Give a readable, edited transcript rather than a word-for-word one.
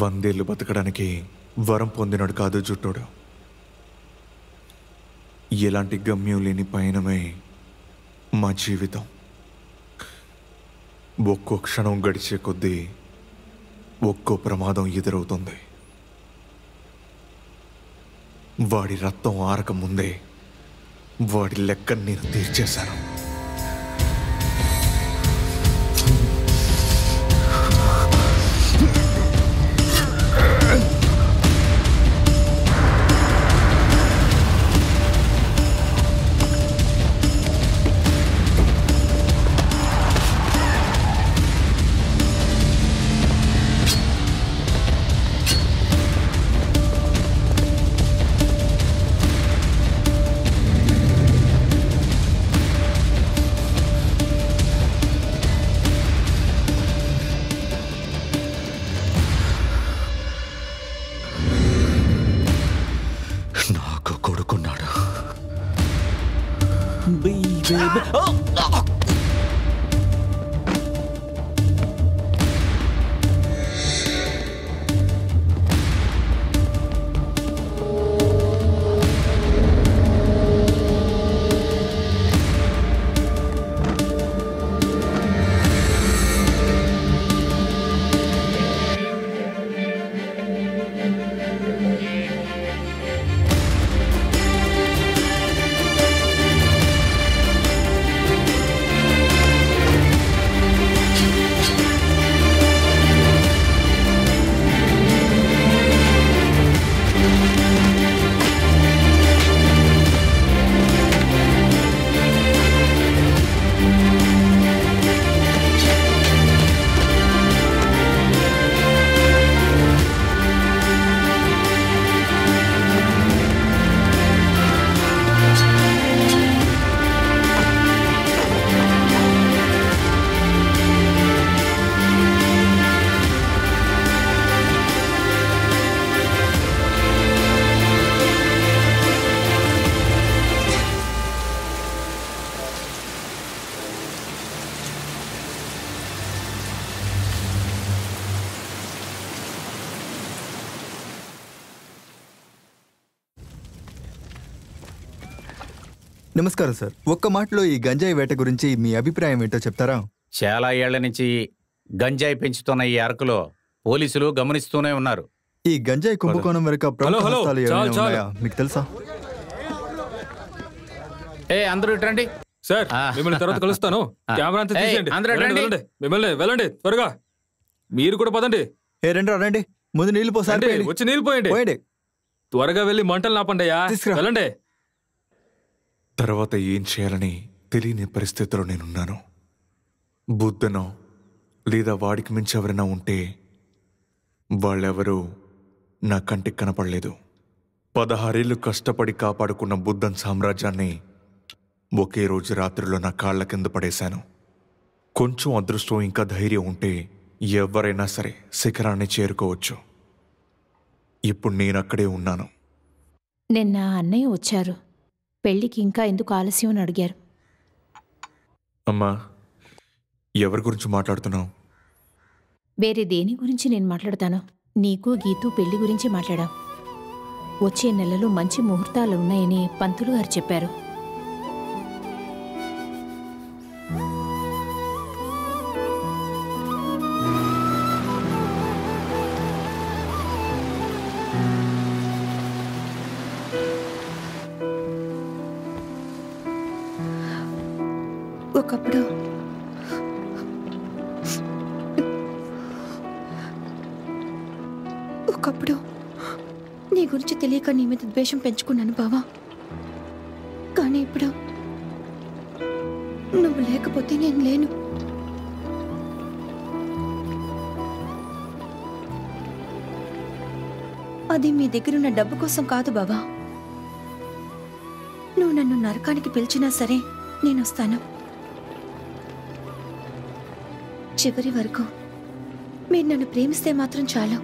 100 ఏళ్ళు బతకడానికి వరం పొందినాడు కాదు జుట్టోడు. ఎలాంటి గమ్యం లేని పయనమే మా జీవితం. ఒక్కో క్షణం గడిచే కొద్దీ ఒక్కో ప్రమాదం ఎదురవుతుంది. వాడి రక్తం ఆరక ముందే వాడి లెక్కను నేను తీర్చేశాను. నమస్కారం సార్. ఒక్క మాటలో ఈ గంజాయి వేట గురించి మీ అభిప్రాయం ఏంటో చెప్తారా? చాలా ఏళ్ల నుంచి గంజాయి పెంచుతున్న ఈ అరకులో పోలీసులు గమనిస్తూనే ఉన్నారు. ఈ గంజాయి కుంభకోణం వెనుక ప్రముఖ హస్తాలు ఏమైనా ఉన్నాయా మీకు తెలుసా? అందరూ ఇట్రండి సార్, మిమ్మల్ని తర్వాత కలుస్తాను. కెమెరా అంతా తీసేయండి. మిమ్మల్ని వెళ్ళండి త్వరగా. మీరు కూడా పదండి. రండి, ముందు నీళ్ళు పోసారి వచ్చి నీళ్ళు పోయండి. త్వరగా వెళ్ళి మంటలు నాపండియా. వెళ్ళండి. తర్వాత ఏం చేయాలని తెలియని పరిస్థితిలో నేనున్నాను. బుద్ధనో లేదా వాడికి మించి ఎవరైనా ఉంటే వాళ్ళెవరూ నా కంటికి కనపడలేదు. 16 ఏళ్ళు కష్టపడి కాపాడుకున్న బుద్ధన్ సామ్రాజ్యాన్ని ఒకే రోజు రాత్రిలో నా కాళ్ల కింద పడేశాను. కొంచెం అదృష్టం ఇంకా ధైర్యం ఉంటే ఎవరైనా సరే శిఖరాన్ని చేరుకోవచ్చు. ఇప్పుడు నేనక్కడే ఉన్నాను. నిన్న అన్నయ్య వచ్చారు. పెళ్లికి ఇంకా ఎందుకు ఆలస్యం అని అడిగారు. అమ్మా, ఎవరి గురించి మాట్లాడుతున్నావు? వేరే దేని గురించి నేను మాట్లాడతాను? నీకు గీతూ పెళ్లి గురించి మాట్లాడాం. వచ్చే నెలలో మంచి ముహూర్తాలు ఉన్నాయని పంతులు గారు చెప్పారు. ఒకప్పుడు నీ గురించి తెలియక నీ మీద ద్వేషం పెంచుకున్నాను బావా. కానీ ఇప్పుడు నువ్వు లేకపోతే నేను లేను. అది మీ దగ్గరున్న డబ్బు కోసం కాదు బావా. నువ్వు నన్ను నరకానికి పిలిచినా సరే నేను వస్తాను. చివరి వరకు మీరు నన్ను ప్రేమిస్తే మాత్రం చాలు.